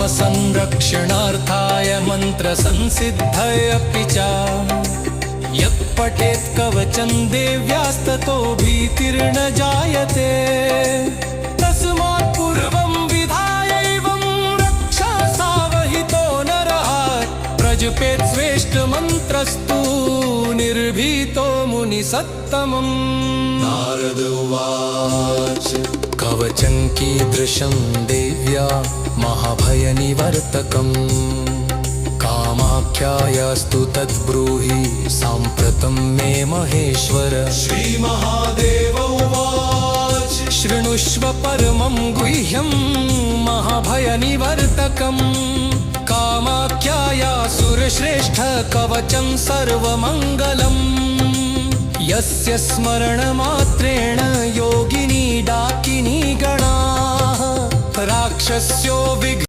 संरक्षणार्थाय मन्त्रसंसिद्धयपि च यत् पठेत् कवचं देव्यास्ततो भीतिर्न जायते तस्मात् पूर्वं विधायैवं रक्षा सावहितो नरः प्रजपेत् श्रेष्ठमन्त्रस्तु निर्भीतो मुनिसत्तमम्। नारद उवाच कवचं कीदृशं देव्या महाभयनिवर्तकम् कामाख्यायास्तु तद्ब्रूहि साम्प्रतं मे महेश्वर। श्रीमहादेव उवाच शृणुष्व परमं गुह्यं महाभयनिवर्तकम् कामाख्याया सुरश्रेष्ठ कवचं सर्वमङ्गलम् यस्य स्मरणमात्रेण योगिनी डाकिनी गणाः राक्षस्यो विघ्नान्